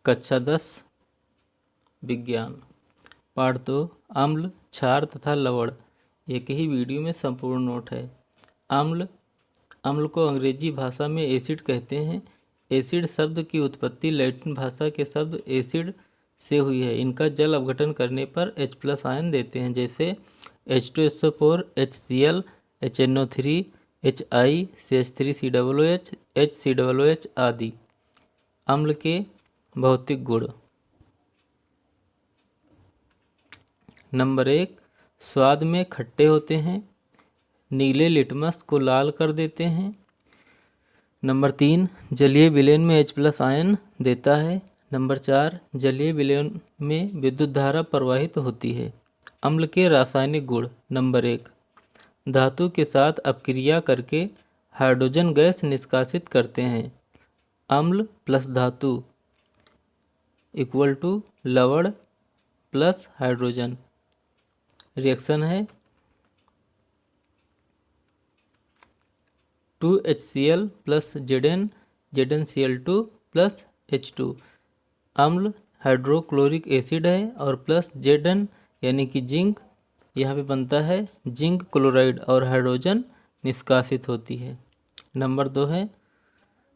कक्षा 10 विज्ञान पाठ 2 अम्ल, क्षार तथा लवण। एक ही वीडियो में संपूर्ण नोट है। अम्ल को अंग्रेजी भाषा में एसिड कहते हैं। एसिड शब्द की उत्पत्ति लैटिन भाषा के शब्द एसिड से हुई है। इनका जल अपघटन करने पर H+ आयन देते हैं, जैसे H2SO4, HCl, HNO3, HI, CH3COOH, HCOOH आदि। अम्ल के भौतिक गुण। नंबर 1, स्वाद में खट्टे होते हैं। नीले लिटमस को लाल कर देते हैं। नंबर 3, जलीय विलयन में H+ आयन देता है। नंबर 4, जलीय विलयन में विद्युत धारा प्रवाहित होती है। अम्ल के रासायनिक गुण। नंबर 1, धातु के साथ अपक्रिया करके हाइड्रोजन गैस निष्कासित करते हैं। अम्ल प्लस धातु इक्वल टू लवण प्लस हाइड्रोजन। रिएक्शन है 2HCl plus ZnCl2 plus H2। अम्ल हाइड्रोक्लोरिक एसिड है और प्लस Zn यानी कि जिंक, यहाँ पे बनता है जिंक क्लोराइड और हाइड्रोजन निष्कासित होती है। नंबर 2 है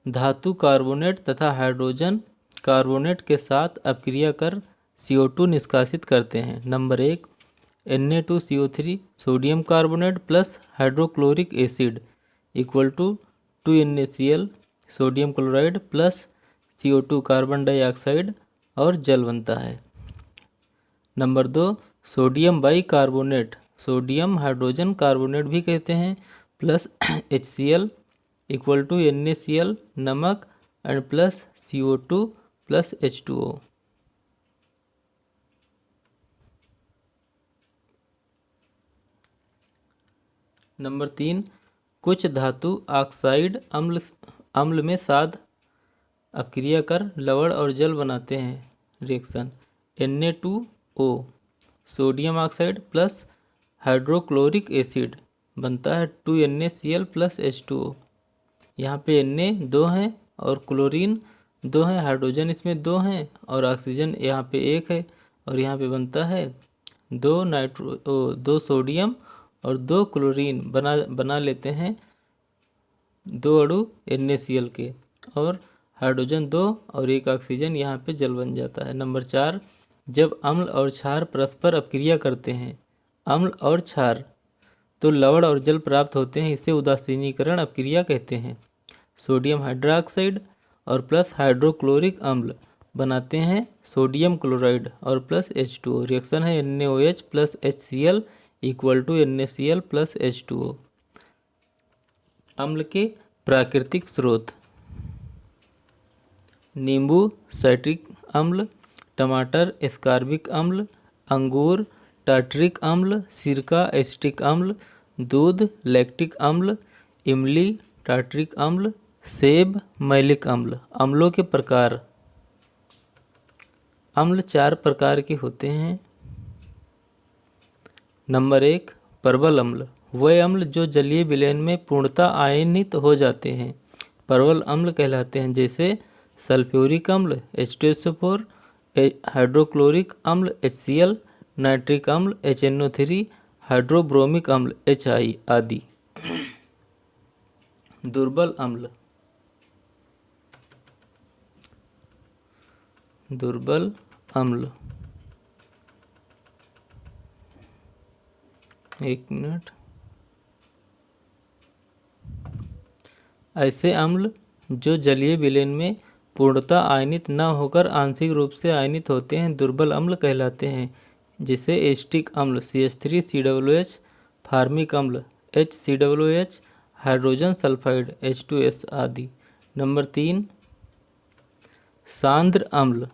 धातु कार्बोनेट तथा हाइड्रोजन कार्बोनेट के साथ अपक्रिया कर CO2 निष्कासित करते हैं। Number 1, Na2CO3 sodium carbonate plus hydrochloric acid equal to 2NaCl sodium chloride plus CO2 carbon dioxide और जल बनता है। Number 2, sodium bicarbonate sodium hydrogen carbonate भी कहते हैं plus HCl equal to NaCl नमक and plus CO2 plus H2O। Number 3, कुछ धातु ऑक्साइड अम्ल में साथ अपक्रिया कर लवण और जल बनाते हैं। Reaction Na2O sodium oxide plus hydrochloric acid बनता है 2NaCl प्लस H2O। यहाँ पे Na 2 हैं और क्लोरीन 2 हैं, हाइड्रोजन इसमें 2 हैं और ऑक्सीजन यहाँ पे 1 है और यहाँ पे बनता है 2 सोडियम और 2 क्लोरीन बना लेते हैं 2 अणु NaCl के और हाइड्रोजन 2 और 1 ऑक्सीजन, यहाँ पे जल बन जाता है। नंबर 4, जब अम्ल और क्षार परस्पर अपक्रिया करते हैं अम्ल और क्षार तो लवण और जल प्राप्त होते हैं। इसे उदासीनीकरण अपक्रिया कहते हैं। सोडियम हाइड्रोक्साइड और प्लस हाइड्रोक्लोरिक अम्ल बनाते हैं सोडियम क्लोराइड और प्लस H2O। रिएक्शन है NaOH plus HCl equal to NaCl plus H2O। अम्ल के प्राकृतिक स्रोत। नींबू साइट्रिक अम्ल, टमाटर एस्कॉर्बिक अम्ल, अंगूर टार्टरिक अम्ल, सिरका एसिटिक अम्ल, दूध लैक्टिक अम्ल, इमली टार्टरिक अम्ल, सेब मैलिक अम्ल। अम्लों के प्रकार। अम्ल 4 प्रकार के होते हैं। नंबर 1, प्रबल अम्ल वह अम्ल जो जलीय विलयन में पूर्णतः आयनित हो जाते हैं, प्रबल अम्ल कहलाते हैं, जैसे सल्फ्यूरिक अम्ल H2SO4, हाइड्रोक्लोरिक अम्ल HCl, नाइट्रिक अम्ल HNO3, हाइड्रोब्रोमिक अम्ल HI आदि। दुर्बल अम्ल। दुर्बल अम्ल, एक मिनट। ऐसे अम्ल जो जलीय विलयन में पूर्णतः आयनित न होकर आंशिक रूप से आयनित होते हैं दुर्बल अम्ल कहलाते हैं, जैसे एसिटिक अम्ल CH3COOH, फार्मिक अम्ल HCOOH, हाइड्रोजन सल्फाइड H2S आदि। नंबर 3, सांद्र अम्ल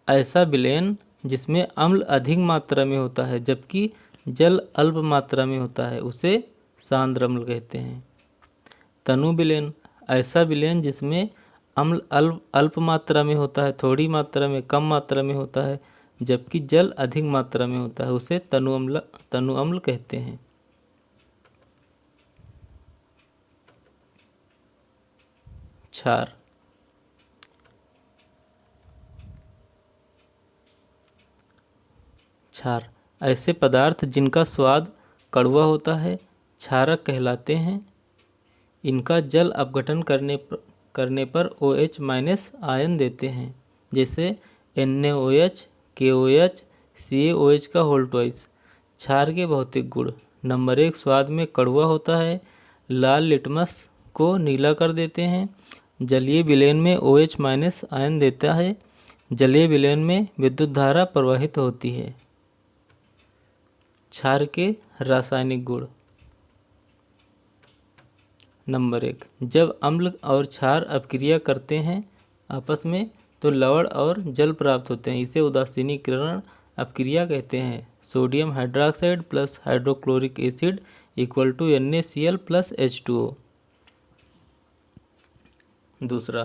ऐसा विलयन जिसमें अम्ल अधिक मात्रा में होता है जबकि जल अल्प मात्रा में होता है, उसे सांद्र अम्ल कहते हैं। तनु विलयन ऐसा विलयन जिसमें अम्ल अल्प मात्रा में होता है, थोड़ी मात्रा में, कम मात्रा में होता है, जबकि जल अधिक मात्रा में होता है, उसे तनु अम्ल कहते हैं। क्षार क्षार ऐसे पदार्थ जिनका स्वाद कड़वा होता है क्षारक कहलाते हैं। इनका जल अपघटन करने पर OH माइनस आयन देते हैं, जैसे NaOH, KOH, CaOH का होल ट्वाइस। क्षार के भौतिक गुण। नंबर 1, स्वाद में कड़वा होता है, लाल लिटमस को नीला कर देते हैं। जलीय विलयन में OH माइनस आयन देता है। जलीय विलयन में विद्युत धारा प्रवाहित होती है। क्षार के रासायनिक गुण। नंबर 1, जब अम्ल और क्षार अपक्रिया करते हैं आपस में तो लवण और जल प्राप्त होते हैं। इसे उदासीनीकरण अपक्रिया कहते हैं। Sodium hydroxide plus hydrochloric acid equal to NaCl plus H2O। दूसरा,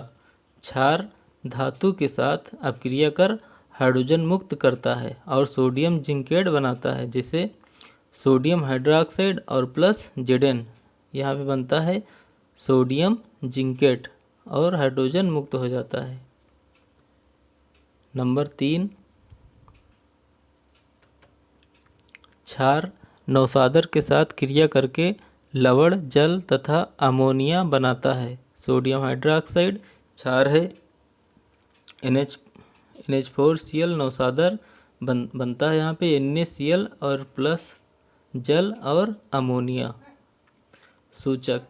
क्षार धातु के साथ अपक्रिया कर हाइड्रोजन मुक्त करता है और सोडियम जिंकेट बनाता है, जिसे सोडियम हाइड्रोक्साइड और प्लस Zn यहाँ पे बनता है सोडियम जिंकेट और हाइड्रोजन मुक्त हो जाता है। नंबर 3, क्षार नौसादर के साथ क्रिया करके लवण जल तथा अमोनिया बनाता है। सोडियम हाइड्रोक्साइड क्षार है, NH4Cl नौसादर बनता है यहाँ पे NaCl और प्लस जल और अमोनिया। सूचक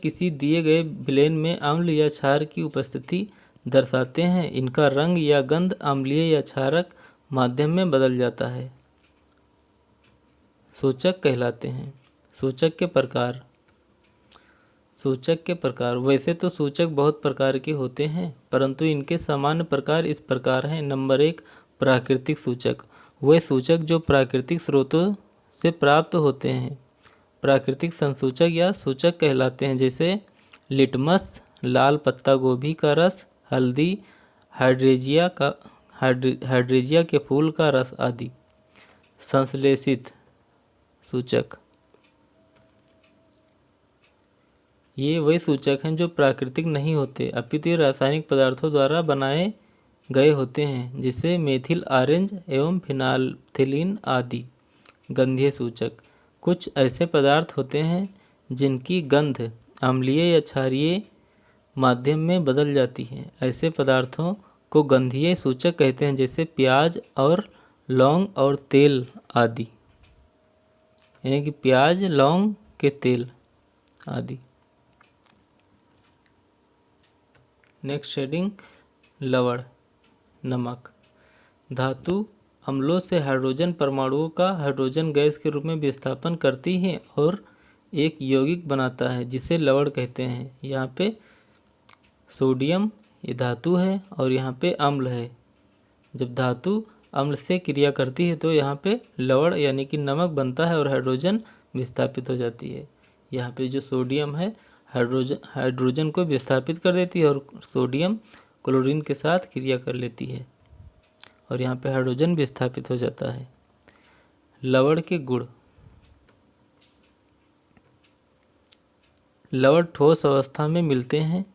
किसी दिए गए विलयन में अम्ल या क्षार की उपस्थिति दर्शाते हैं। इनका रंग या गंध अम्लीय या क्षारक माध्यम में बदल जाता है, सूचक कहलाते हैं। सूचक के प्रकार। वैसे तो सूचक बहुत प्रकार के होते हैं, परंतु इनके सामान्य प्रकार इस प्रकार हैं। नंबर 1, प्राकृतिक सूचक। वे सूचक जो प्राकृतिक स्रोतों से प्राप्त होते हैं प्राकृतिक संसूचक या सूचक कहलाते हैं, जैसे लिटमस, लाल पत्ता गोभी का रस, हल्दी, हाइड्रेजिया के फूल का रस आदि। संश्लेषित सूचक, ये वही सूचक हैं जो प्राकृतिक नहीं होते अपितु रासायनिक पदार्थों द्वारा बनाए गए होते हैं, जैसे मेथिल ऑरेंज एवं फिनाल्फ्थिलीन आदि। गंधीय सूचक, कुछ ऐसे पदार्थ होते हैं जिनकी गंध अम्लीय या क्षारीय माध्यम में बदल जाती है। ऐसे पदार्थों को गंधीय सूचक कहते हैं, जैसे प्याज और लौंग और तेल आदि, यानी कि प्याज लौंग के तेल आदि। नेक्स्ट हेडिंग, लवण नमक। धातु अम्लों से हाइड्रोजन परमाणुओं का हाइड्रोजन गैस के रूप में विस्थापन करती है और एक यौगिक बनाता है, जिसे लवण कहते हैं। यहाँ पे सोडियम ये धातु है और यहाँ पे अम्ल है। जब धातु अम्ल से क्रिया करती है तो यहाँ पे लवण यानी कि नमक बनता है और हाइड्रोजन विस्थापित हो जाती है। यहाँ पे जो सोडियम है हाइड्रोजन को विस्थापित कर देती है और सोडियम क्लोरीन के साथ क्रिया कर लेती है और यहाँ पे हाइड्रोजन विस्थापित हो जाता है। लवण के गुण। लवण ठोस अवस्था में मिलते हैं,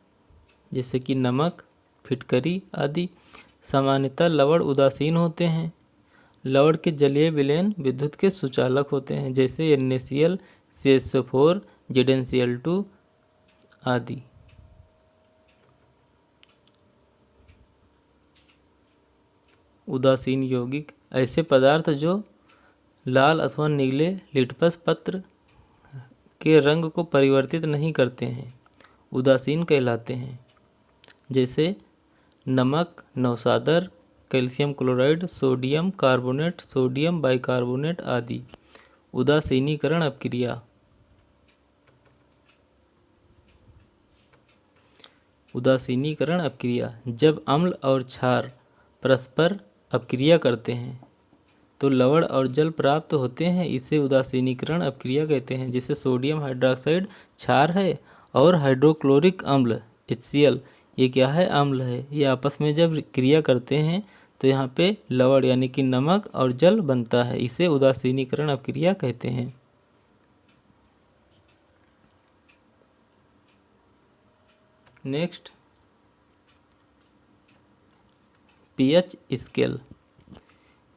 जैसे कि नमक, फिटकरी आदि। सामान्यतः लवण उदासीन होते हैं। लवण के जलीय विलयन विद्युत के सुचालक होते हैं, जैसे NaCl, CH4, ZnCl2 आदि। उदासीन यौगिक, ऐसे पदार्थ जो लाल अथवा नीले लिटमस पत्र के रंग को परिवर्तित नहीं करते हैं, उदासीन कहलाते हैं, जैसे नमक, नौसादर, calcium chloride, sodium carbonate, sodium bicarbonate आदि। उदासीनीकरण अपक्रिया। उदासीनीकरण अपक्रिया, जब अम्ल और क्षार परस्पर अपक्रिया करते हैं तो लवण और जल प्राप्त होते हैं। इसे उदासीनीकरण अपक्रिया कहते हैं। जैसे सोडियम हाइड्रोक्साइड क्षार है और हाइड्रोक्लोरिक अम्ल HCl ये क्या है, अम्ल है। ये आपस में जब क्रिया करते हैं तो यहाँ पे लवण यानी कि नमक और जल बनता है। इसे उदासीनीकरण अपक्रिया कहते हैं। Next, pH scale.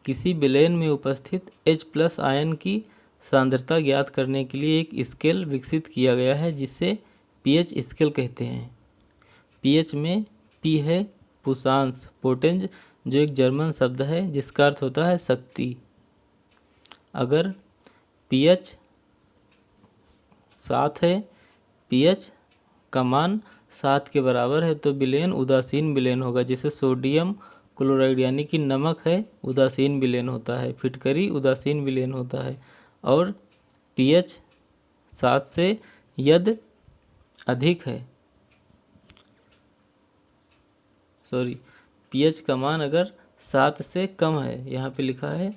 किसी विलेन में उपस्थित H+ आयन की सांद्रता ज्ञात करने के लिए एक स्केल विकसित किया गया है जिसे पीएच स्केल कहते हैं। पीएच में पी है पुषांश पोटेंज, जो एक जर्मन शब्द है जिसका अर्थ होता है शक्ति। अगर पीएच 7 है, पीएच का मान 7 के बराबर है तो विलेन उदासीन विलेन होगा। जैसे सोडियम क्लोराइड यानी कि नमक है, उदासीन विलेन होता है। फिटकरी उदासीन विलेन होता है। और पीएच 7 से यदि अधिक है, पीएच का मान अगर 7 से कम है, यहाँ पे लिखा है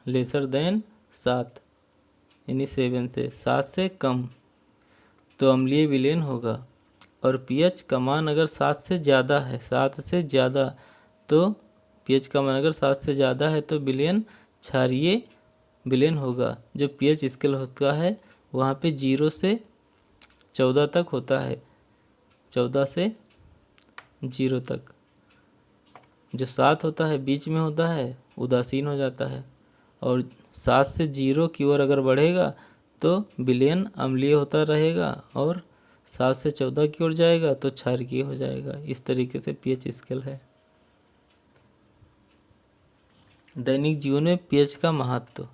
लेसर देन 7 यानी 7 से 7 से कम, तो अम्लीय विलेन होगा। और पीएच का मान अगर 7 से ज़्यादा है, 7 से ज़्यादा, तो पीएच का मान अगर 7 से ज़्यादा है तो विलेन क्षारीय विलेन होगा। जो पीएच स्केल होता है वहाँ पे 0 से 14 तक होता है, 14 से 0 तक। जो 7 होता है बीच में होता है, उदासीन हो जाता है। और 7 से 0 की ओर अगर बढ़ेगा तो विलेन अम्लीय होता रहेगा, और 7 से 14 की ओर जाएगा तो क्षारकीय हो जाएगा। इस तरीके से पीएच स्केल है। दैनिक जीवन में पीएच का महत्व।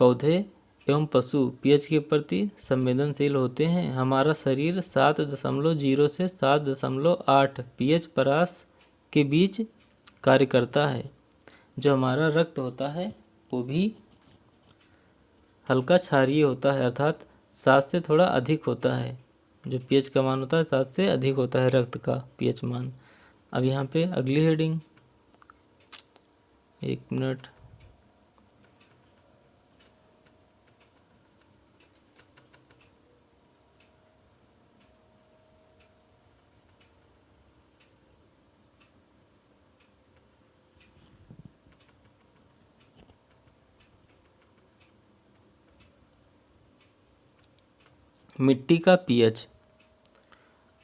पौधे एवं पशु पीएच के प्रति संवेदनशील होते हैं। हमारा शरीर 7.0 से 7.8 पीएच परास के बीच कार्य करता है। जो हमारा रक्त होता है वो भी हल्का क्षारीय होता है, अर्थात 7 से थोड़ा अधिक होता है। जो पीएच का मान होता है 7 से अधिक होता है रक्त का पीएच मान। अब यहाँ पे अगली हेडिंग, 1 मिनट। मिट्टी का पीएच।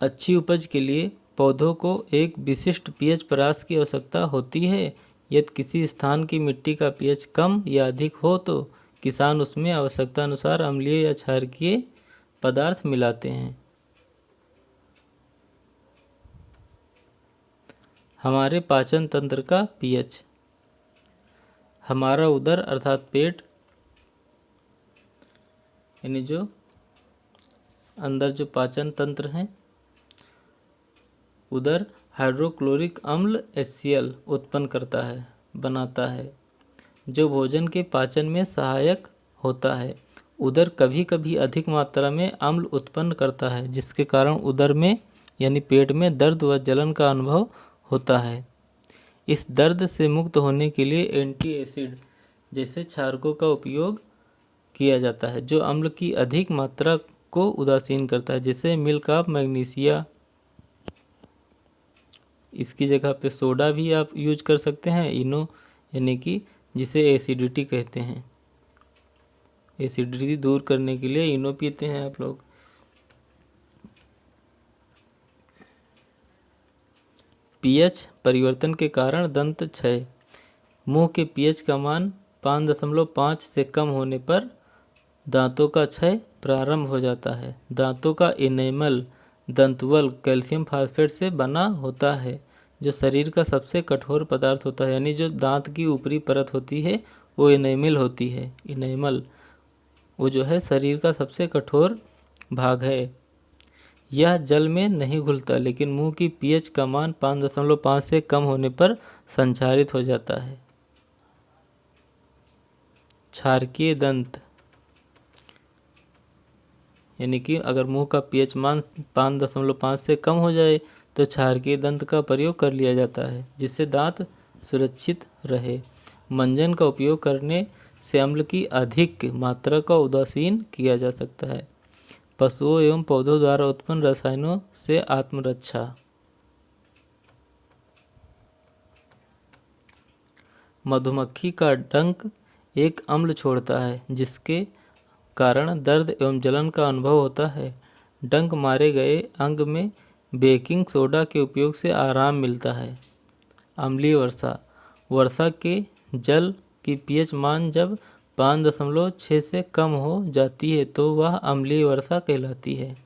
अच्छी उपज के लिए पौधों को एक विशिष्ट पीएच परास की आवश्यकता होती है। यदि किसी स्थान की मिट्टी का पीएच कम या अधिक हो तो किसान उसमें आवश्यकता अनुसार अम्लीय या क्षारकीय पदार्थ मिलाते हैं। हमारे पाचन तंत्र का पीएच। हमारा उदर अर्थात पेट, यानी जो अंदर जो पाचन तंत्र है, उदर हाइड्रोक्लोरिक अम्ल HCl उत्पन्न करता है, बनाता है, जो भोजन के पाचन में सहायक होता है। उदर कभी कभी अधिक मात्रा में अम्ल उत्पन्न करता है, जिसके कारण उदर में यानी पेट में दर्द व जलन का अनुभव होता है। इस दर्द से मुक्त होने के लिए एंटी एसिड जैसे क्षारकों का उपयोग किया जाता है, जो अम्ल की अधिक मात्रा को उदासीन करता है, जैसे मिल्क ऑफ मैग्नीशिया। इसकी जगह पे सोडा भी आप यूज कर सकते हैं, इनो यानी कि जिसे एसिडिटी कहते हैं। एसिडिटी दूर करने के लिए इनो पीते हैं आप लोग। पीएच परिवर्तन के कारण दंत क्षय। मुंह के पीएच का मान 5.5 से कम होने पर दांतों का क्षय प्रारंभ हो जाता है। दांतों का इनेमल दंतवल कैल्शियम फास्फेट से बना होता है, जो शरीर का सबसे कठोर पदार्थ होता है। यानी जो दांत की ऊपरी परत होती है वो इनेमल होती है। इनेमल वो जो है शरीर का सबसे कठोर भाग है। यह जल में नहीं घुलता, लेकिन मुंह की पीएच का मान 5.5 से कम होने पर संक्षारित हो जाता है। क्षारकीय दंत, यानी कि अगर मुंह का पीएच मान 5.5 से कम हो जाए तो क्षारकीय दंत का प्रयोग कर लिया जाता है, जिससे दांत सुरक्षित रहे। मंजन का उपयोग करने से अम्ल की अधिक मात्रा का उदासीन किया जा सकता है। पशुओं एवं पौधों द्वारा उत्पन्न रसायनों से आत्मरक्षा। मधुमक्खी का डंक एक अम्ल छोड़ता है, जिसके कारण दर्द एवं जलन का अनुभव होता है। डंक मारे गए अंग में बेकिंग सोडा के उपयोग से आराम मिलता है। अम्लीय वर्षा, वर्षा के जल की पीएच मान जब 5.6 से कम हो जाती है तो वह अम्लीय वर्षा कहलाती है।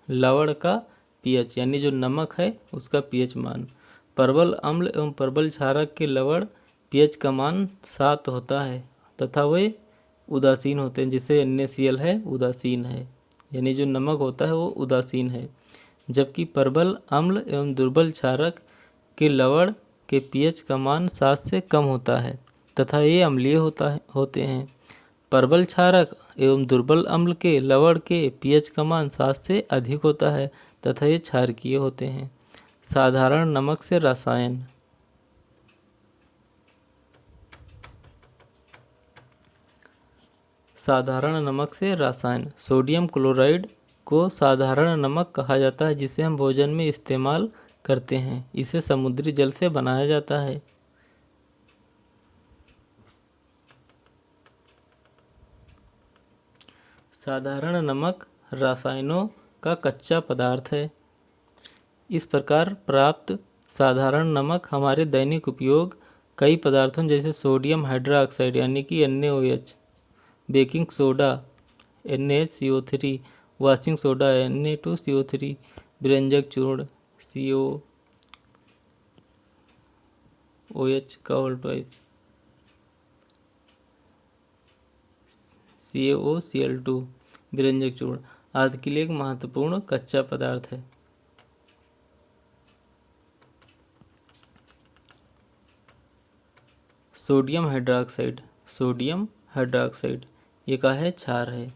लवण का पीएच यानी जो नमक है उसका पीएच मान। परवल अम्ल एवं परवल क्षारक के लवण पीएच का मान 7 होता है तथा वे उदासीन होते हैं, जिसे NaCl है उदासीन है, यानी जो नमक होता है वो उदासीन है। जबकि परवल अम्ल एवं दुर्बल क्षारक के लवण के पीएच का मान 7 से कम होता है तथा ये अम्लीय होते हैं। परवल क्षारक एवं दुर्बल अम्ल के लवण के पीएच का मान 7 से अधिक होता है तथा ये क्षारकीय होते हैं। साधारण नमक से रसायन। साधारण नमक से रसायन। सोडियम क्लोराइड को साधारण नमक कहा जाता है, जिसे हम भोजन में इस्तेमाल करते हैं। इसे समुद्री जल से बनाया जाता है। साधारण नमक रसायनों का कच्चा पदार्थ है। इस प्रकार प्राप्त साधारण नमक हमारे दैनिक उपयोग कई पदार्थों जैसे सोडियम हाइड्रोक्साइड यानी कि NaOH, baking soda NaHCO3, washing soda Na2CO3, व्यंजक चूर्ण CaOH का होल ट्वाइस CaOCl2, व्यंजक चूर्ण आदि के लिए एक महत्वपूर्ण कच्चा पदार्थ है। सोडियम हाइड्रोक्साइड, सोडियम हाइड्रोक्साइड ये का है क्षार है।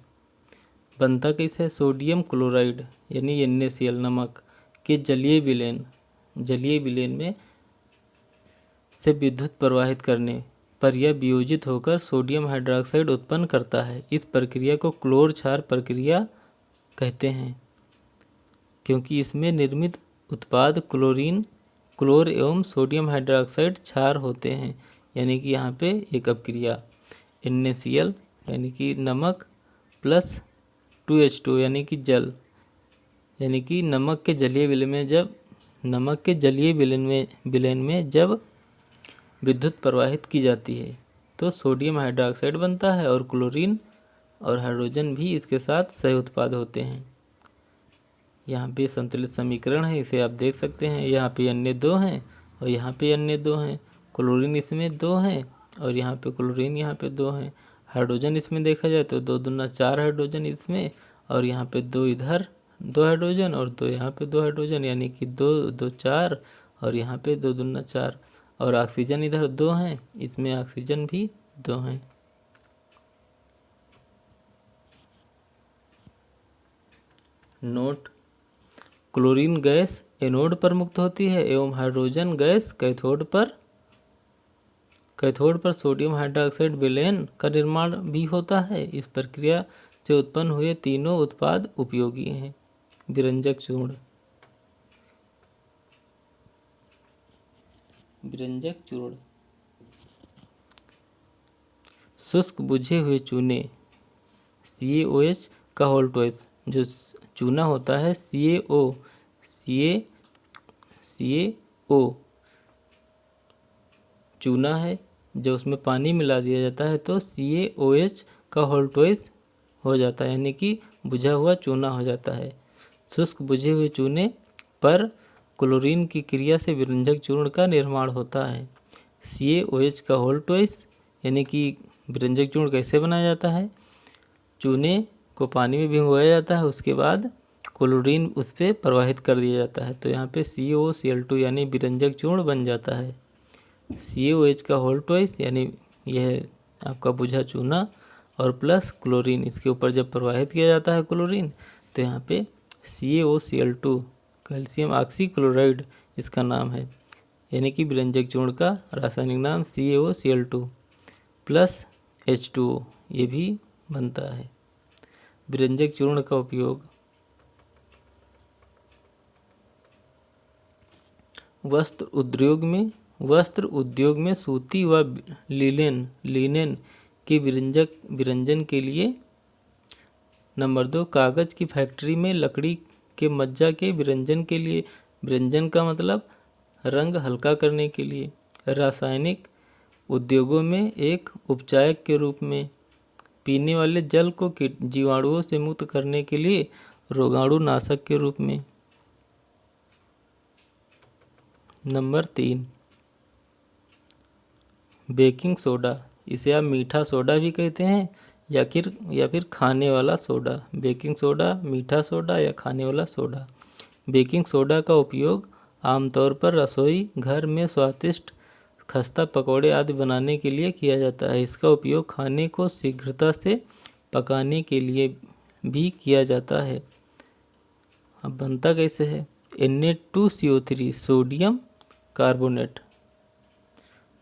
बनता कैसे है? सोडियम क्लोराइड यानी NaCl नमक के जलीय विलयन में से विद्युत प्रवाहित करने पर यह वियोजित होकर सोडियम हाइड्रोक्साइड उत्पन्न करता है। इस प्रक्रिया को क्लोर क्षार प्रक्रिया कहते हैं, क्योंकि इसमें निर्मित उत्पाद क्लोर एवं सोडियम हाइड्रोक्साइड क्षार होते हैं। यानी कि यहाँ पे एक अपक्रिया NaCl यानी कि नमक प्लस 2H2 यानी कि जल, यानी कि नमक के जलीय विलयन में जब विद्युत प्रवाहित की जाती है तो सोडियम हाइड्रोक्साइड बनता है और क्लोरीन और हाइड्रोजन भी इसके साथ सह उत्पाद होते हैं। यहाँ पे संतुलित समीकरण है, इसे आप देख सकते हैं। यहाँ पे Na2 हैं और यहाँ पे Na2 हैं। क्लोरीन इसमें 2 हैं और यहाँ पे क्लोरीन यहाँ पे 2 हैं। हाइड्रोजन इसमें देखा जाए तो 2 दूना 4 हाइड्रोजन इसमें, और यहाँ पे 2 इधर 2 हाइड्रोजन और 2 यहाँ पे 2 हाइड्रोजन, यानी कि 2 2 4 और यहाँ पे 2 दूना 4। और ऑक्सीजन इधर 2 हैं, इसमें ऑक्सीजन भी 2 हैं। नोट: क्लोरीन गैस एनोड पर मुक्त होती है एवं हाइड्रोजन गैस कैथोड पर सोडियम हाइड्रोक्साइड विलयन का निर्माण भी होता है। इस प्रक्रिया से उत्पन्न हुए तीनों उत्पाद उपयोगी हैं। व्यंजक चूर्ण, शुष्क बुझे हुए चूने CaOH का होल ट्वाइस। जो चूना होता है CaO चूना है, जब उसमें पानी मिला दिया जाता है तो CaOH का होल ट्वाइस हो जाता है, यानी कि बुझा हुआ चूना हो जाता है। शुष्क बुझे हुए चूने पर क्लोरीन की क्रिया से व्यंजक चूर्ण का निर्माण होता है। CaOH का होल ट्वाइस, यानी कि व्यंजक चूर्ण कैसे बनाया जाता है? चूने को पानी में भिगोया जाता है, उसके बाद क्लोरीन उस पर प्रवाहित कर दिया जाता है, तो यहाँ पे CaOCl2 यानी व्यंजक चूर्ण बन जाता है। CaOH का होल ट्वाइस यानी यह आपका बुझा चूना और प्लस क्लोरीन, इसके ऊपर जब प्रवाहित किया जाता है क्लोरीन तो यहाँ पे CaOCl2 कैल्शियम ऑक्सीक्लोराइड इसका नाम है, यानी कि व्यंजक चूर्ण का रासायनिक नाम CaOCl2 प्लस H2O ये भी बनता है। व्यंजक चूर्ण का उपयोग वस्त्र उद्योग में सूती व लिनेन के विरंजन के लिए नंबर 2, कागज़ की फैक्ट्री में लकड़ी के मज्जा के विरंजन के लिए, विरंजन का मतलब रंग हल्का करने के लिए, रासायनिक उद्योगों में एक उपचायक के रूप में, पीने वाले जल को जीवाणुओं से मुक्त करने के लिए रोगाणुनाशक के रूप में। नंबर 3, बेकिंग सोडा, इसे आप मीठा सोडा भी कहते हैं या फिर खाने वाला सोडा। बेकिंग सोडा, मीठा सोडा या खाने वाला सोडा। बेकिंग सोडा का उपयोग आमतौर पर रसोई घर में स्वादिष्ट खस्ता, पकौड़े आदि बनाने के लिए किया जाता है। इसका उपयोग खाने को शीघ्रता से पकाने के लिए भी किया जाता है। अब बनता कैसे है? Na2CO3 sodium carbonate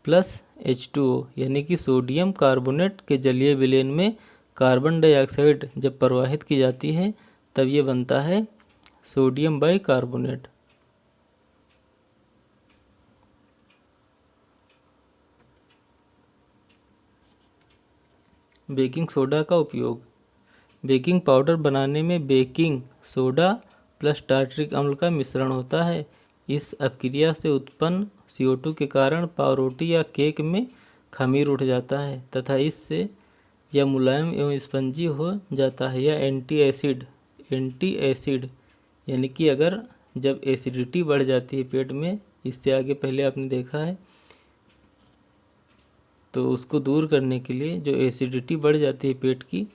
plus H2O यानी कि सोडियम कार्बोनेट के जलीय विलयन में कार्बन डाइऑक्साइड जब प्रवाहित की जाती है तब ये बनता है सोडियम बाइकार्बोनेट। बेकिंग सोडा का उपयोग। बेकिंग पाउडर बनाने में बेकिंग सोडा प्लस टार्टरिक अम्ल का मिश्रण होता है। इस अपक्रिया से उत्पन्न CO2 के कारण पावरोटी या केक में खमीर उठ जाता है तथा इससे यह मुलायम एवं स्पंजी हो जाता है। यह एंटी एसिड यानी कि अगर जब एसिडिटी बढ़ जाती है पेट में, इससे आगे पहले आपने देखा है, तो उसको दूर करने के लिए जो एसिडिटी बढ़ जाती है, पेट की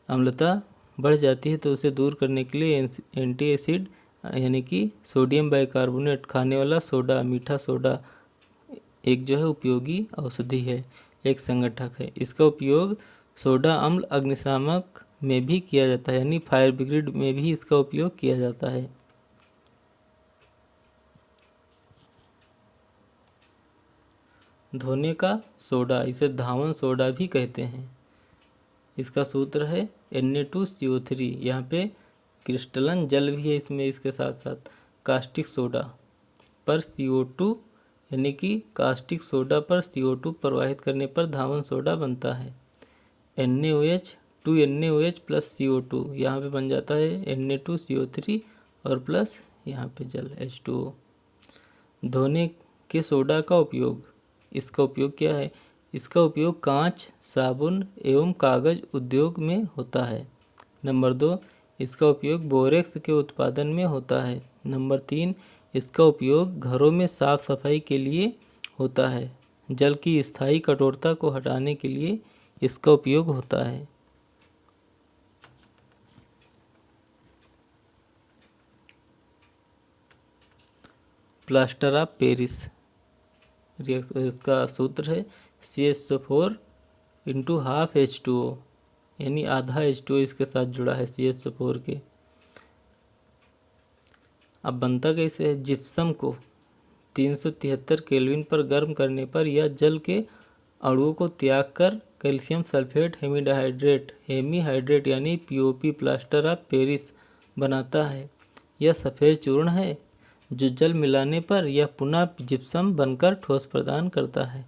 अम्लता बढ़ जाती है, तो उसे दूर करने के लिए एंटी एसिड यानी कि सोडियम बाइकार्बोनेट, खाने वाला सोडा, मीठा सोडा एक जो है उपयोगी औषधि है, एक संगठक है। इसका उपयोग सोडा अम्ल अग्निशामक में भी किया जाता है, यानी फायर ब्रिगेड में भी इसका उपयोग किया जाता है। धोने का सोडा, इसे धावन सोडा भी कहते हैं। इसका सूत्र है Na2CO3। यहाँ पे क्रिस्टलन जल भी है इसमें, इसके साथ साथ कास्टिक सोडा पर CO2 यानी कि कास्टिक सोडा पर CO2 प्रवाहित करने पर धावन सोडा बनता है। NaOH 2NaOH प्लस CO2, यहाँ पे बन जाता है Na2CO3 और प्लस यहाँ पे जल H2O। धोने के सोडा का उपयोग। इसका उपयोग क्या है? इसका उपयोग कांच, साबुन एवं कागज उद्योग में होता है। नंबर 2, इसका उपयोग बोरेक्स के उत्पादन में होता है। नंबर 3, इसका उपयोग घरों में साफ सफाई के लिए होता है। जल की स्थायी कठोरता को हटाने के लिए इसका उपयोग होता है। प्लास्टर ऑफ पेरिस, इसका सूत्र है CH4 × ½ H2O, यानी आधा H2O इसके साथ जुड़ा है CH4 के। अब बनता कैसे है? जिप्सम को 373 केल्विन पर गर्म करने पर यह जल के अणुओं को त्याग कर कैल्शियम सल्फेट हेमीहाइड्रेट यानी POP प्लास्टर ऑफ पेरिस बनाता है। यह सफ़ेद चूर्ण है जो जल मिलाने पर यह पुनः जिप्सम बनकर ठोस प्रदान करता है।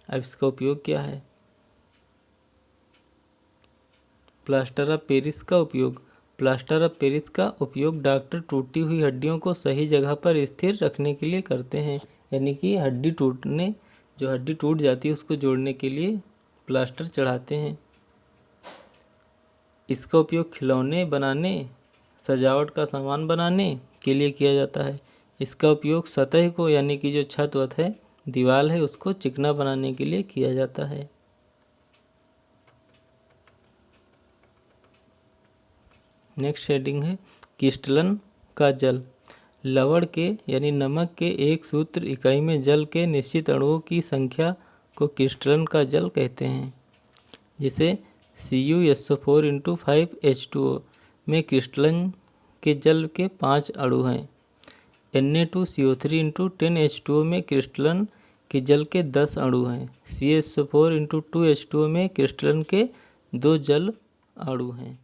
अब इसका उपयोग क्या है? प्लास्टर ऑफ पेरिस का उपयोग। प्लास्टर ऑफ पेरिस का उपयोग डॉक्टर टूटी हुई हड्डियों को सही जगह पर स्थिर रखने के लिए करते हैं, यानी कि हड्डी टूट जाती है उसको जोड़ने के लिए प्लास्टर चढ़ाते हैं। इसका उपयोग खिलौने बनाने, सजावट का सामान बनाने के लिए किया जाता है। इसका उपयोग सतह को यानी कि जो छत वत है, दीवार है, उसको चिकना बनाने के लिए किया जाता है। नेक्स्ट हेडिंग है क्रिस्टलन का जल। लवण के यानी नमक के एक सूत्र इकाई में जल के निश्चित अणुओं की संख्या को क्रिस्टलन का जल कहते हैं। जैसे CuSO4 × 5H2O में क्रिस्टलन के जल के 5 अणु हैं। Na2CO3 × 10H2O में क्रिस्टलन के जल के 10 अणु हैं। CH4 × 2H2O में क्रिस्टलन के 2 जल अणु हैं।